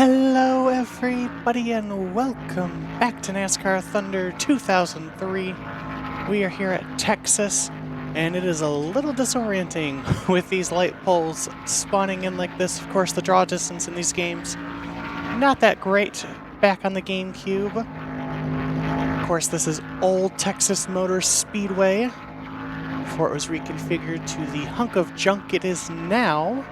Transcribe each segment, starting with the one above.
Hello everybody and welcome back to NASCAR Thunder 2003. We are here at Texas and it is a little disorienting with these light poles spawning in like this. Of course, the draw distance in these games not that great back on the GameCube. Of course, this is old Texas Motor Speedway before it was reconfigured to the hunk of junk it is now.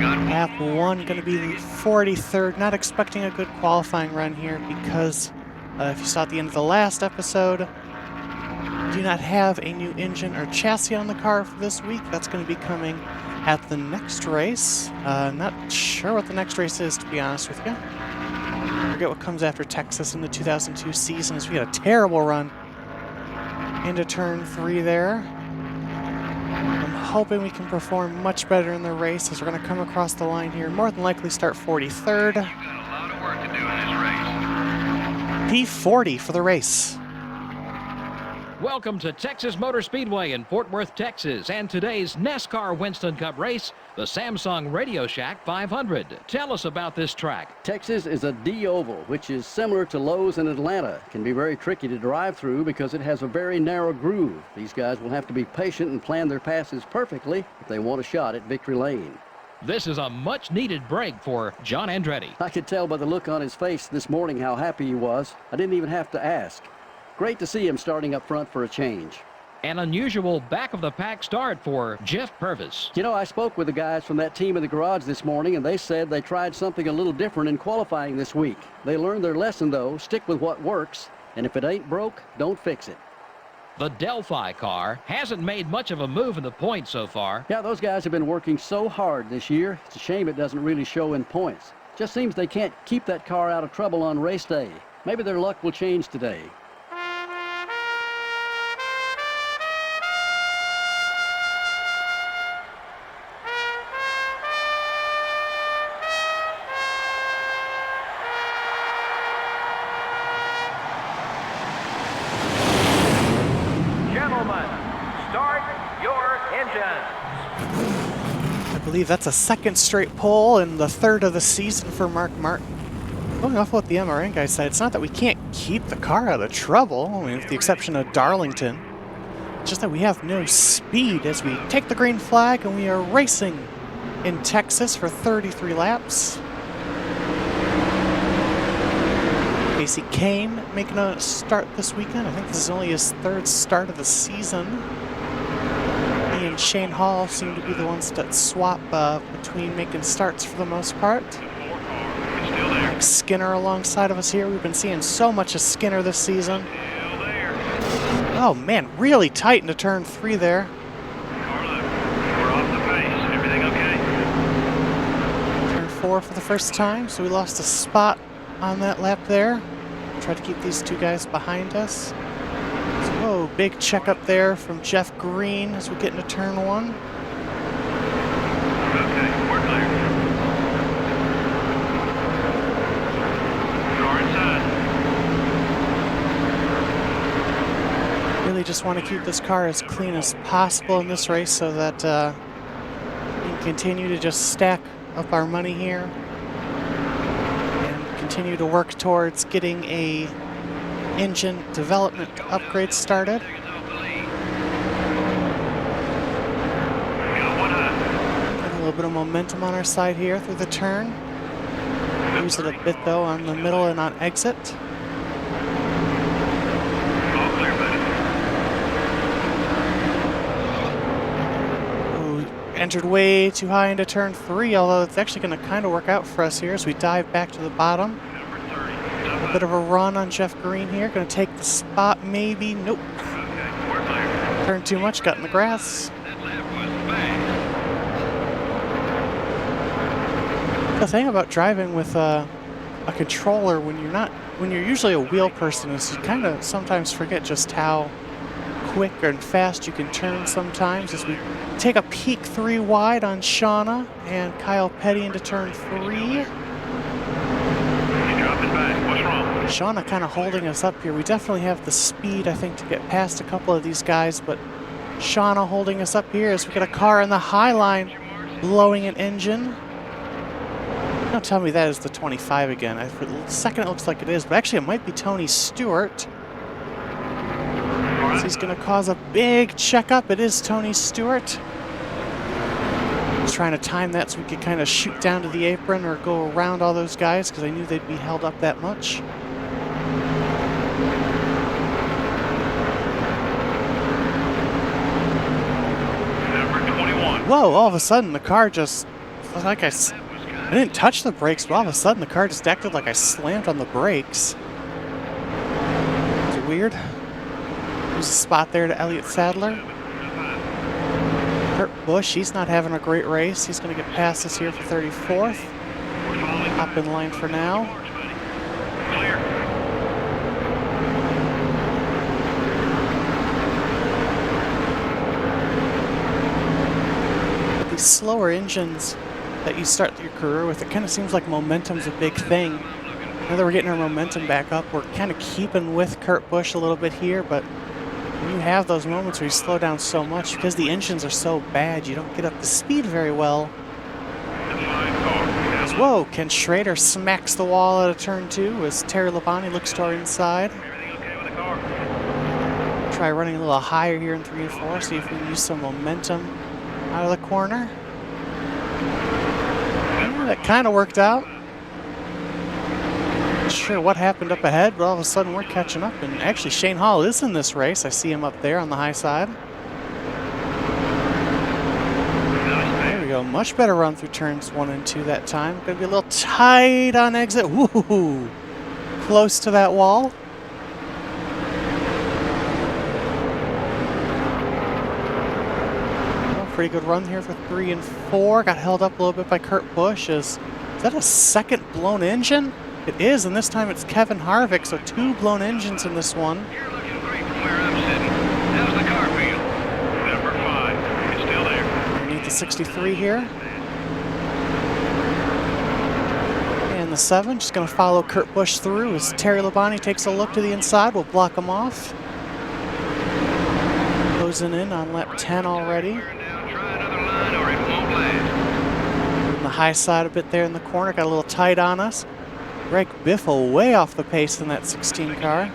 Lap 1 going to be the 43rd. Not expecting a good qualifying run here because if you saw at the end of the last episode, do not have a new engine or chassis on the car for this week. That's going to be coming at the next race. Not sure what the next race is, to be honest with you. Forget what comes after Texas in the 2002 season, as we had a terrible run into turn 3 there. I'm hoping we can perform much better in the race as we're going to come across the line here. More than likely start 43rd. You've got a lot of work to do in this race. P40 for the race. Welcome to Texas Motor Speedway in Fort Worth, Texas, and today's NASCAR Winston Cup race, the Samsung Radio Shack 500. Tell us about this track. Texas is a D-oval, which is similar to Lowe's in Atlanta. It can be very tricky to drive through because it has a very narrow groove. These guys will have to be patient and plan their passes perfectly if they want a shot at victory lane. This is a much-needed break for John Andretti. I could tell by the look on his face this morning how happy he was. I didn't even have to ask. Great to see him starting up front for a change. An unusual back-of-the-pack start for Jeff Purvis. You know, I spoke with the guys from that team in the garage this morning, and they said they tried something a little different in qualifying this week. They learned their lesson, though. Stick with what works, and if it ain't broke, don't fix it. The Delphi car hasn't made much of a move in the points so far. Yeah, those guys have been working so hard this year. It's a shame it doesn't really show in points. Just seems they can't keep that car out of trouble on race day. Maybe their luck will change today. I believe that's a second straight pole and the third of the season for Mark Martin. Going off what the MRN guy said, it's not that we can't keep the car out of trouble, I mean, with the exception of Darlington. It's just that we have no speed as we take the green flag and we are racing in Texas for 33 laps. Casey Kane making a start this weekend. I think this is only his third start of the season. He and Shane Hall seem to be the ones that swap between making starts for the most part. Skinner alongside of us here. We've been seeing so much of Skinner this season. Oh man, really tight into turn 3 there. We're off the pace. Everything okay? Turn 4 for the first time, so we lost a spot on that lap there. Try to keep these two guys behind us. Whoa, big check up there from Jeff Green as we get into turn 1. Okay, we're clear. Car inside. Really just want to keep this car as clean as possible in this race so that we can continue to just stack up our money here and continue to work towards getting a engine development upgrade started. Got a little bit of momentum on our side here through the turn. Use it a bit though on the middle and on exit. All clear, buddy. Ooh, entered way too high into turn 3, although it's actually going to kind of work out for us here as we dive back to the bottom. Number 30. A bit of a run on Jeff Green here. Going to take the spot, maybe. Nope. Okay, we're clear. Turned too much, got in the grass. That lap was bang. The thing about driving with a controller when you're usually a wheel person is you kind of sometimes forget just how quick and fast you can turn sometimes. As we take a peek 3 wide on Shauna and Kyle Petty into turn 3. What's wrong? Shauna kind of holding us up here. We definitely have the speed, I think, to get past a couple of these guys, but Shauna holding us up here as we get a car in the high line blowing an engine. Don't tell me that is the 25 again. For a second it looks like it is, but actually it might be Tony Stewart. So he's going to cause a big checkup. It is Tony Stewart. Trying to time that so we could kind of shoot down to the apron or go around all those guys because I knew they'd be held up that much. Number 21. Whoa, all of a sudden the car just, like I didn't touch the brakes, but all of a sudden the car just acted like I slammed on the brakes. Is it weird? There's a spot there to Elliott Sadler. Kurt Busch, he's not having a great race. He's going to get past us here for 34th. Hop in line for now. Clear. These slower engines that you start your career with, it kind of seems like momentum's a big thing. Now that we're getting our momentum back up, we're kind of keeping with Kurt Busch a little bit here, but when you have those moments where you slow down so much, because the engines are so bad, you don't get up to speed very well. Whoa, Ken Schrader smacks the wall at a turn 2 as Terry Labonte looks to our inside. Everything okay with the car? Try running a little higher here in 3 and 4, see if we can use some momentum out of the corner. Yeah, that kind of worked out. Not sure what happened up ahead, but all of a sudden we're catching up. And actually, Shane Hall is in this race. I see him up there on the high side. There we go. Much better run through turns 1 and 2 that time. Going to be a little tight on exit. Woohoo! Close to that wall. Pretty good run here for 3 and 4. Got held up a little bit by Kurt Busch. Is that a second blown engine? It is, and this time it's Kevin Harvick, so 2 blown engines in this one. You're looking great from where I'm sitting. How's the car feel? Number 5. It's still there. Underneath the 63 here. And the 7, just going to follow Kurt Busch through as Terry Labonte takes a look to the inside. We'll block him off. Closing in on lap 10 already. Try another line or it won't last. On the high side a bit there in the corner, got a little tight on us. Greg Biffle way off the pace in that 16 car. Teams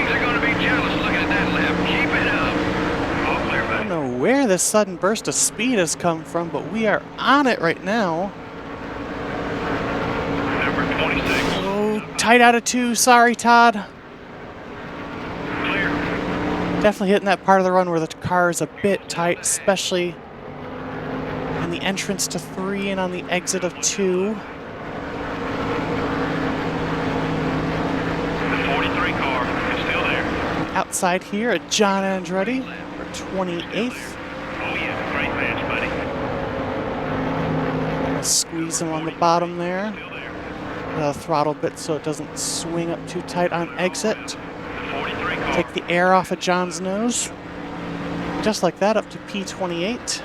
are going to be jealous looking at that lap. Keep it up. All clear, I buddy. don't know where this sudden burst of speed has come from, but we are on it right now. Number 26. Oh, tight out of 2. Sorry, Todd. Clear. Definitely hitting that part of the run where the car is a bit tight, especially in the entrance to 3 and on the exit of 2. The 43 car is still there. Outside here at John Andretti for 28th. Oh, yeah. Great match, buddy. Squeeze him on the bottom there. Still there. Throttle bit so it doesn't swing up too tight on exit. The 43 car. Take the air off of John's nose. Just like that, up to P28.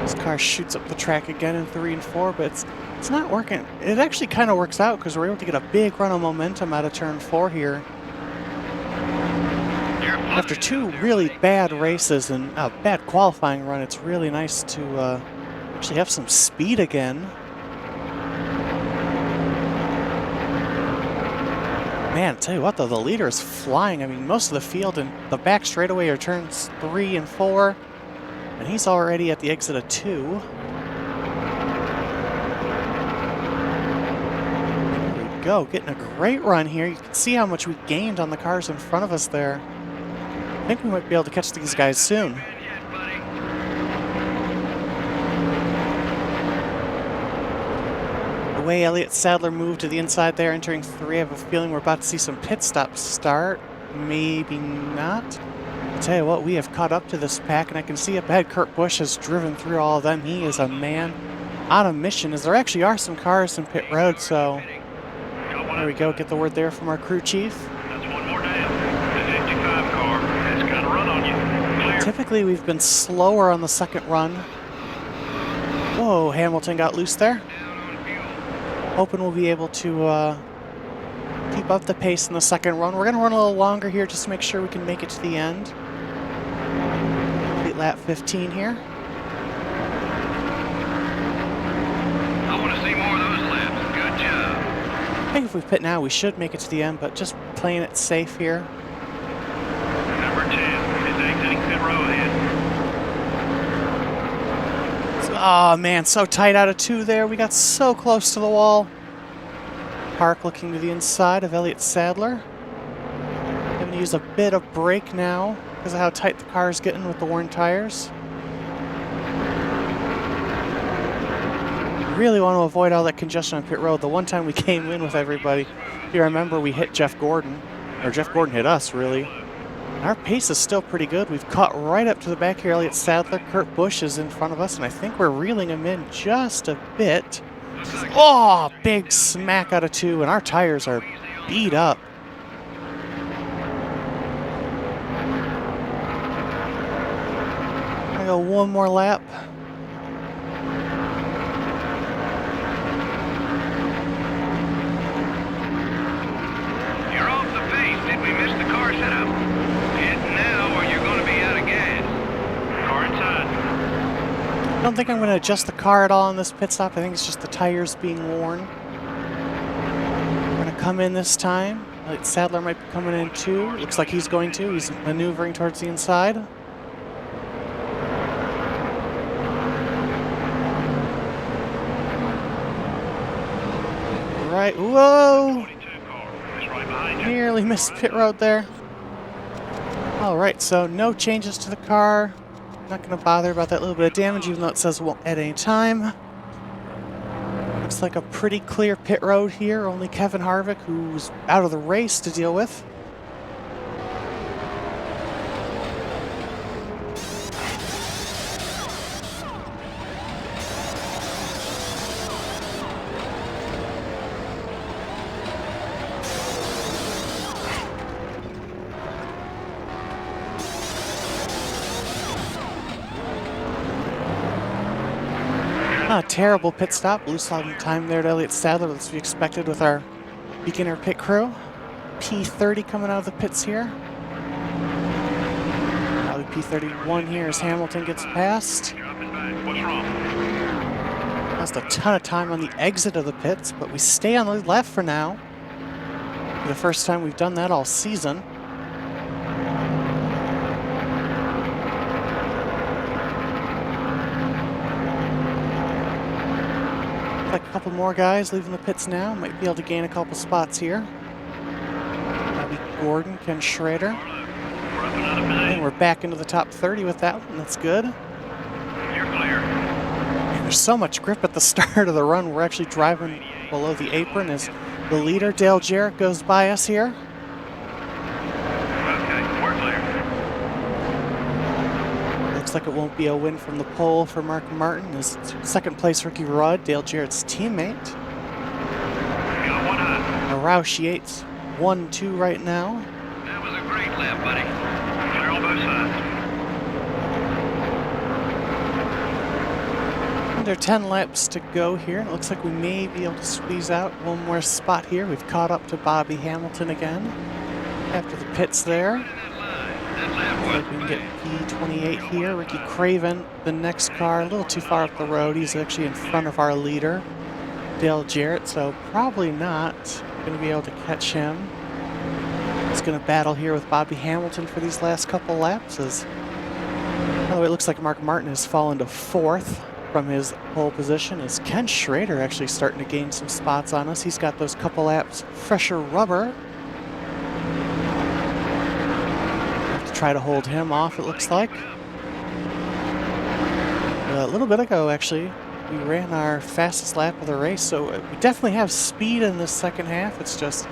This car shoots up the track again in 3 and 4, but it's not working. It actually kind of works out because we're able to get a big run of momentum out of turn 4 here. After 2 really bad races and a bad qualifying run, it's really nice to actually have some speed again. Man, I tell you what though, the leader is flying. I mean, most of the field in the back straightaway are turns 3 and 4, and he's already at the exit of 2. There we go, getting a great run here. You can see how much we gained on the cars in front of us there. I think we might be able to catch these guys soon. The way Elliott Sadler moved to the inside there, entering 3, I have a feeling we're about to see some pit stops start. Maybe not. I'll tell you what, we have caught up to this pack, and I can see up ahead Kurt Busch has driven through all of them. He is a man on a mission, as there actually are some cars in pit road, so there we go. Get the word there from our crew chief. That's one more down. The 55 car has got a run on you. Clear. Typically, we've been slower on the second run. Whoa, Hamilton got loose there. Hoping we'll be able to keep up the pace in the second run. We're going to run a little longer here just to make sure we can make it to the end. Complete lap 15 here. think if we pit now, we should make it to the end, but just playing it safe here. Number 10 is exiting pit road ahead. Oh man, so tight out of 2 there. We got so close to the wall. Park looking to the inside of Elliott Sadler. Having to use a bit of brake now because of how tight the car is getting with the worn tires. Really want to avoid all that congestion on pit road. The one time we came in with everybody, if you remember, we hit Jeff Gordon, or Jeff Gordon hit us, really. And our pace is still pretty good. We've caught right up to the back here. Elliott Sadler, Kurt Busch is in front of us, and I think we're reeling him in just a bit. Oh, big smack out of 2, and our tires are beat up. I go one more lap. You're off the pace. Did we miss the car setup? Hit now or you're going to be out of gas. Car inside. I don't think I'm going to adjust the car at all on this pit stop. I think it's just the tires being worn. We're going to come in this time. Elliott Sadler might be coming in too. Looks like he's going to. He's maneuvering towards the inside. Right. Whoa! 22 car is right behind you. Nearly missed pit road there. Alright, so no changes to the car. Not going to bother about that little bit of damage, even though it says won't at any time. Looks like a pretty clear pit road here. Only Kevin Harvick, who's out of the race, to deal with. Not a terrible pit stop. Loose on time there to Elliott Sadler, as we expected with our beginner pit crew. P30 coming out of the pits here. Probably P31 here as Hamilton gets past. You're up and back. What's wrong? Lost a ton of time on the exit of the pits, but we stay on the left for now. For the first time we've done that all season. Like a couple more guys leaving the pits now. Might be able to gain a couple spots here. That'll be Gordon, Ken Schrader. We're up another And position. we're back into the top 30 with that one. That's good. You're clear. And there's so much grip at the start of the run. We're actually driving below the apron as the leader, Dale Jarrett, goes by us here. Okay, we're clear. Looks like it won't be a win from the pole for Mark Martin. His second place Ricky Rudd, Dale Jarrett's teammate. We got one high. Roush Yates 1-2 right now. That was a great lap, buddy. Clear on both sides. Under 10 laps to go here. It looks like we may be able to squeeze out one more spot here. We've caught up to Bobby Hamilton again after the pits there. That lap Looks like we can get P28 here. Ricky Craven, the next car, a little too far up the road. He's actually in front of our leader, Dale Jarrett, so probably not going to be able to catch him. He's going to battle here with Bobby Hamilton for these last couple laps. By the way, it looks like Mark Martin has fallen to 4th from his pole position as Ken Schrader actually starting to gain some spots on us. He's got those couple laps fresher rubber. Have to try to hold him off, it looks like. A little bit ago, actually, we ran our fastest lap of the race, so we definitely have speed in this second half. It's just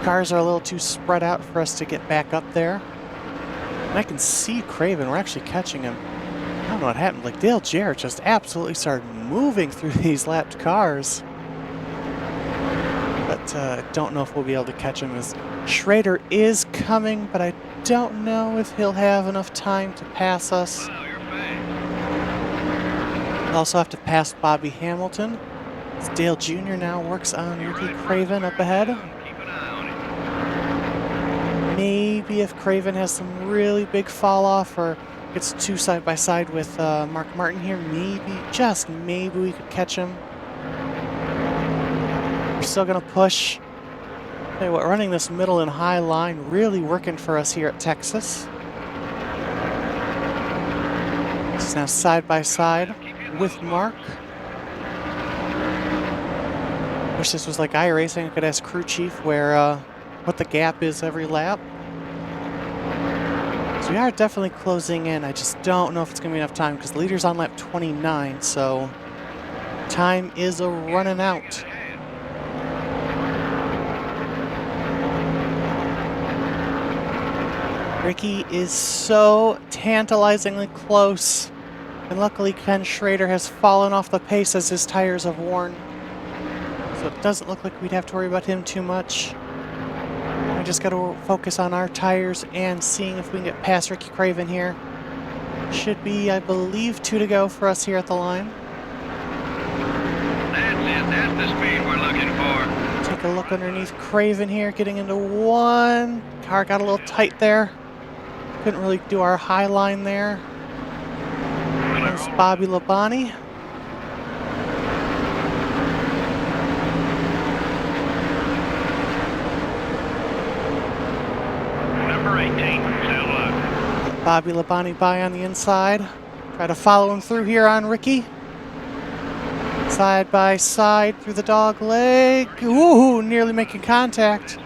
cars are a little too spread out for us to get back up there. And I can see Craven. We're actually catching him. I don't know what happened. Like, Dale Jarrett just absolutely started moving through these lapped cars. But I don't know if we'll be able to catch him, as Schrader is coming, but I don't know if he'll have enough time to pass us. Wow, you're fast. We'll also have to pass Bobby Hamilton. As Dale Jr. now works on Ricky Craven up ahead. Keep an eye on it. Maybe if Craven has some really big fall off or gets two side by side with Mark Martin here, maybe, just maybe we could catch him. We're still gonna push. Tell you what, running this middle and high line really working for us here at Texas. This is now side by side with Mark. Wish this was like iRacing. I could ask crew chief what the gap is every lap. So we are definitely closing in. I just don't know if it's going to be enough time because the leader's on lap 29, so time is running out. Ricky is so tantalizingly close, and luckily Ken Schrader has fallen off the pace as his tires have worn. So it doesn't look like we'd have to worry about him too much. We just got to focus on our tires and seeing if we can get past Ricky Craven here. Should be, I believe, 2 to go for us here at the line. That's it. That's the speed we're looking for. Take a look underneath Craven here, getting into 1. Car got a little tight there. Couldn't really do our high line there. There's Bobby Labonte. Number 18, still low. Bobby Labonte by on the inside. Try to follow him through here on Ricky. Side by side through the dog leg. Ooh, nearly making contact.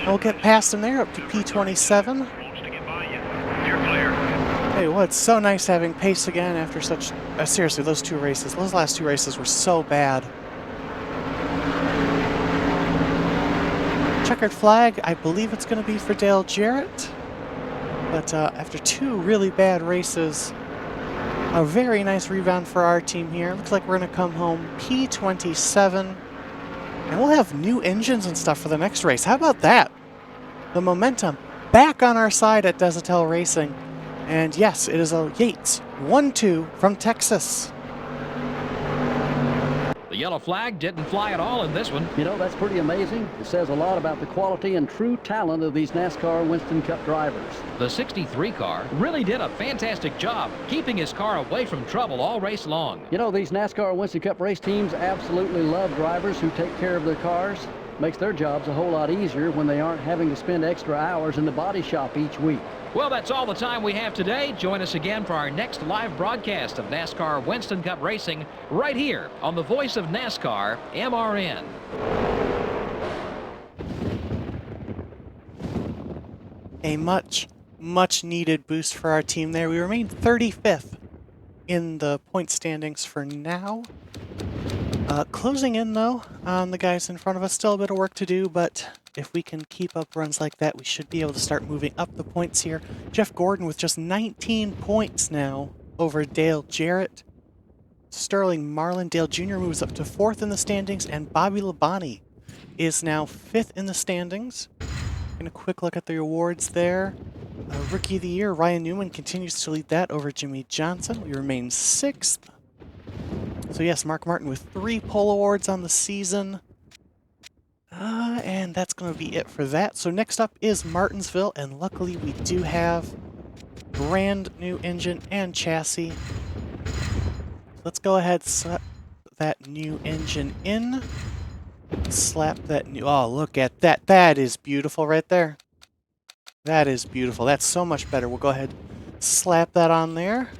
We'll get past him there up to P27. You're clear. Hey, well, it's so nice having pace again after such... seriously, those last 2 races were so bad. Checkered flag, I believe it's going to be for Dale Jarrett. But after 2 really bad races, a very nice rebound for our team here. Looks like we're going to come home P27. And we'll have new engines and stuff for the next race. How about that? The momentum back on our side at Desautels Racing. And yes, it is a Yates 1-2 from Texas. The yellow flag didn't fly at all in this one. You know, that's pretty amazing. It says a lot about the quality and true talent of these NASCAR Winston Cup drivers. The 63 car really did a fantastic job keeping his car away from trouble all race long. You know, these NASCAR Winston Cup race teams absolutely love drivers who take care of their cars. Makes their jobs a whole lot easier when they aren't having to spend extra hours in the body shop each week. Well, that's all the time we have today. Join us again for our next live broadcast of NASCAR Winston Cup Racing right here on the Voice of NASCAR, MRN. A much needed boost for our team there. We remain 35th in the point standings for now. Closing in, though, on the guys in front of us. Still a bit of work to do, but if we can keep up runs like that, we should be able to start moving up the points here. Jeff Gordon with just 19 points now over Dale Jarrett. Sterling Marlin, Jr. moves up to 4th in the standings, and Bobby Labonte is now 5th in the standings. And a quick look at the awards there. Rookie of the Year, Ryan Newman continues to lead that over Jimmy Johnson. We remain 6th. So yes, Mark Martin with 3 pole awards on the season. And that's going to be it for that. So next up is Martinsville, and luckily we do have brand new engine and chassis. Let's go ahead and slap that new engine in. Slap that new... Oh, look at that. That is beautiful right there. That is beautiful. That's so much better. We'll go ahead and slap that on there.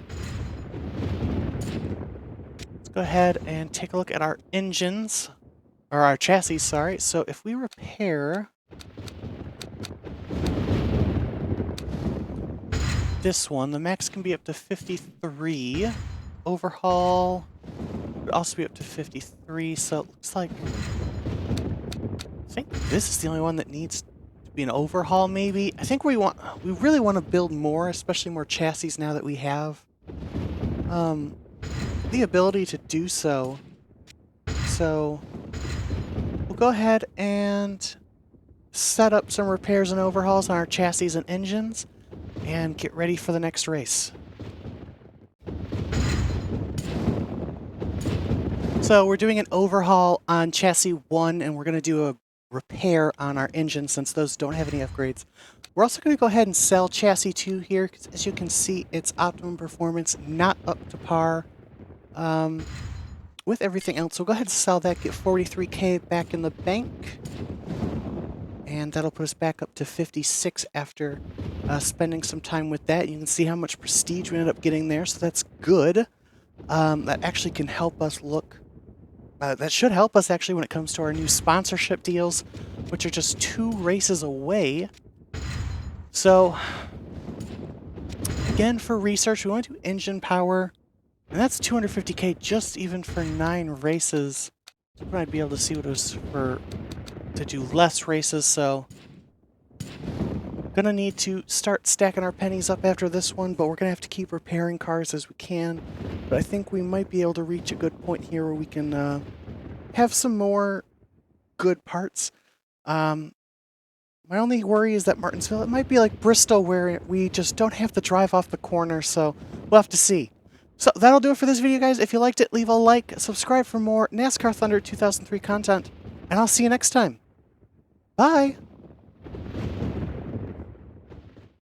Go ahead and take a look at our engines, or our chassis, sorry. So if we repair this one, the max can be up to 53. Overhaul would also be up to 53, so it looks like... I think this is the only one that needs to be an overhaul, maybe. I think we really want to build more, especially more chassis now that we have the ability to do so. So we'll go ahead and set up some repairs and overhauls on our chassis and engines and get ready for the next race. So we're doing an overhaul on chassis 1, and we're going to do a repair on our engine since those don't have any upgrades. We're also going to go ahead and sell chassis 2 here, because as you can see, its optimum performance not up to par with everything else. So we'll go ahead and sell that, get $43K back in the bank. And that'll put us back up to 56 after spending some time with that. You can see how much prestige we ended up getting there, so that's good. That actually can help us look... that should help us actually when it comes to our new sponsorship deals, which are just 2 races away. So, again, for research, we want to do engine power, and that's 250k just even for 9 races. So I'd be able to see what it was for to do less races, so gonna need to start stacking our pennies up after this one, but we're gonna have to keep repairing cars as we can. But I think we might be able to reach a good point here where we can have some more good parts. My only worry is that Martinsville, it might be like Bristol where we just don't have to drive off the corner, so we'll have to see. So that'll do it for this video, guys. If you liked it, leave a like, subscribe for more NASCAR Thunder 2003 content, and I'll see you next time. Bye!